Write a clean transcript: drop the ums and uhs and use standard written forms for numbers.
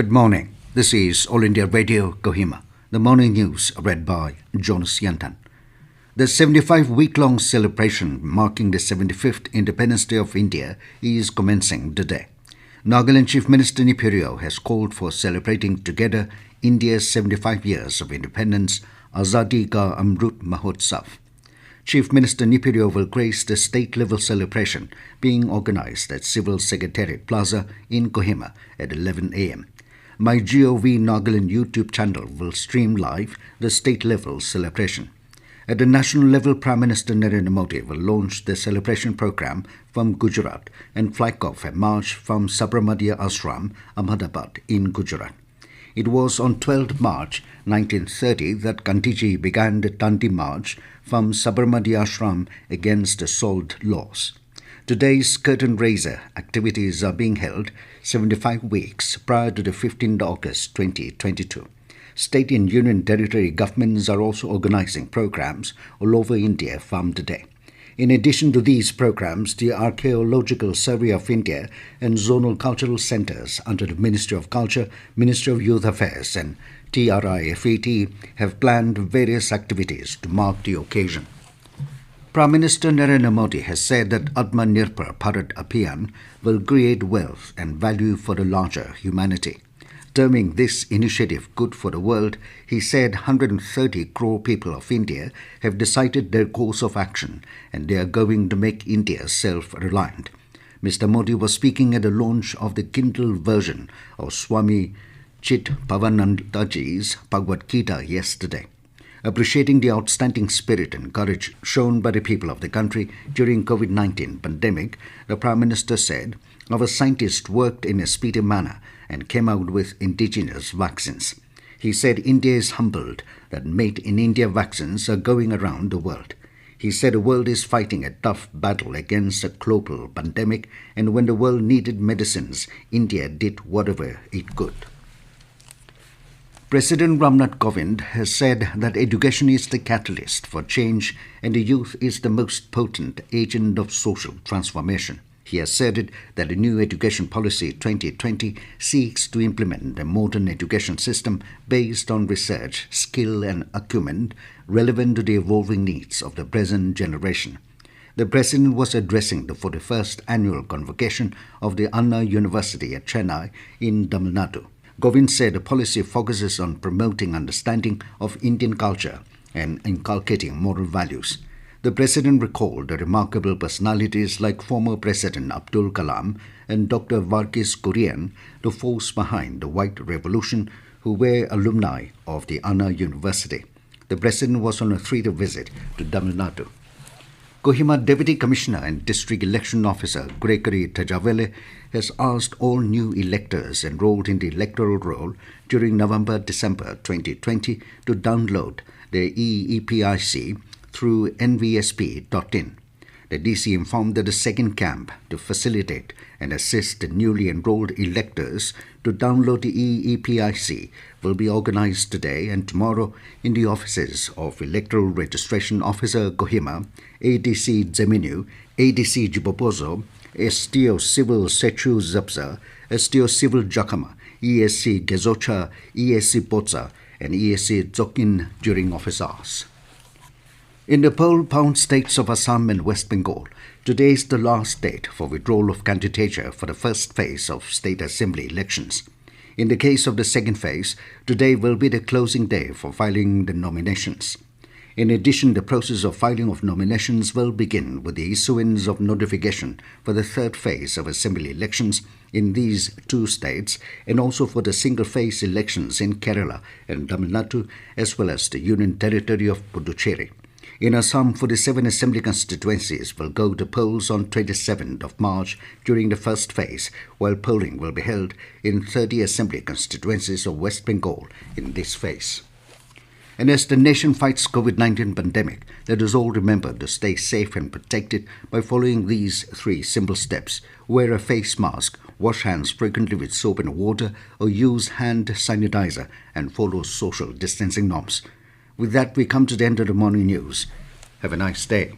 Good morning. This is All India Radio, Kohima. The morning news read by Jonas Yantan. The 75-week-long celebration marking the 75th Independence Day of India is commencing today. Nagaland Chief Minister Nipirio has called for celebrating together India's 75 years of independence, Azadi Ka Amrut Mahotsav. Chief Minister Nipirio will grace the state-level celebration being organized at Civil Secretariat Plaza in Kohima at 11 a.m. My GOV Nagaland YouTube channel will stream live the state-level celebration. At the national level, Prime Minister Narendra Modi will launch the celebration program from Gujarat and flag off a march from Sabarmati Ashram, Ahmedabad in Gujarat. It was on 12 March 1930 that Gandhiji began the Dandi March from Sabarmati Ashram against the salt laws. Today's curtain raiser activities are being held 75 weeks prior to the 15th August 2022. State and union territory governments are also organizing programs all over India from today. In addition to these programs, the Archaeological Survey of India and zonal cultural centers under the Ministry of Culture, Ministry of Youth Affairs and TRIFET have planned various activities to mark the occasion. Prime Minister Narendra Modi has said that Atmanirbhar Bharat Abhiyan will create wealth and value for the larger humanity. Terming this initiative good for the world, he said 130 crore people of India have decided their course of action and they are going to make India self-reliant. Mr. Modi was speaking at the launch of the Kindle version of Swami Chitpavanandaji's Bhagavad Gita yesterday. Appreciating the outstanding spirit and courage shown by the people of the country during COVID-19 pandemic, the Prime Minister said, "Our scientists worked in a speedy manner and came out with indigenous vaccines." He said India is humbled that made in India vaccines are going around the world. He said the world is fighting a tough battle against a global pandemic, and when the world needed medicines, India did whatever it could. President Ramnath Kovind has said that education is the catalyst for change and the youth is the most potent agent of social transformation. He has said that the new Education Policy 2020 seeks to implement a modern education system based on research, skill and acumen relevant to the evolving needs of the present generation. The President was addressing the 41st annual convocation of the Anna University at Chennai in Tamil Nadu. Govind said the policy focuses on promoting understanding of Indian culture and inculcating moral values. The President recalled the remarkable personalities like former President Abdul Kalam and Dr. Varghese Kurian, the force behind the White Revolution, who were alumni of the Anna University. The President was on a 3-day visit to Tamil Nadu. Kohima Deputy Commissioner and District Election Officer Gregory Tajavele has asked all new electors enrolled in the electoral roll during November-December 2020 to download the EEPIC through nvsp.in. The DC informed that the second camp to facilitate and assist the newly enrolled electors to download the EEPIC will be organized today and tomorrow in the offices of Electoral Registration Officer Kohima, ADC Zeminu, ADC Jibopozo, STO Civil Sechu Zapsa, STO Civil Jakama, ESC Gezocha, ESC Potsa, and ESC Zokin during office hours. In the poll-bound states of Assam and West Bengal, today is the last date for withdrawal of candidature for the first phase of state assembly elections. In the case of the second phase, today will be the closing day for filing the nominations. In addition, the process of filing of nominations will begin with the issuance of notification for the third phase of assembly elections in these two states and also for the single-phase elections in Kerala and Tamil Nadu as well as the Union Territory of Puducherry. In Assam, 47 assembly constituencies will go to polls on 27th of March during the first phase, while polling will be held in 30 assembly constituencies of West Bengal in this phase. And as the nation fights COVID-19 pandemic, let us all remember to stay safe and protected by following these 3 simple steps. Wear a face mask, wash hands frequently with soap and water, or use hand sanitizer and follow social distancing norms. With that, we come to the end of the morning news. Have a nice day.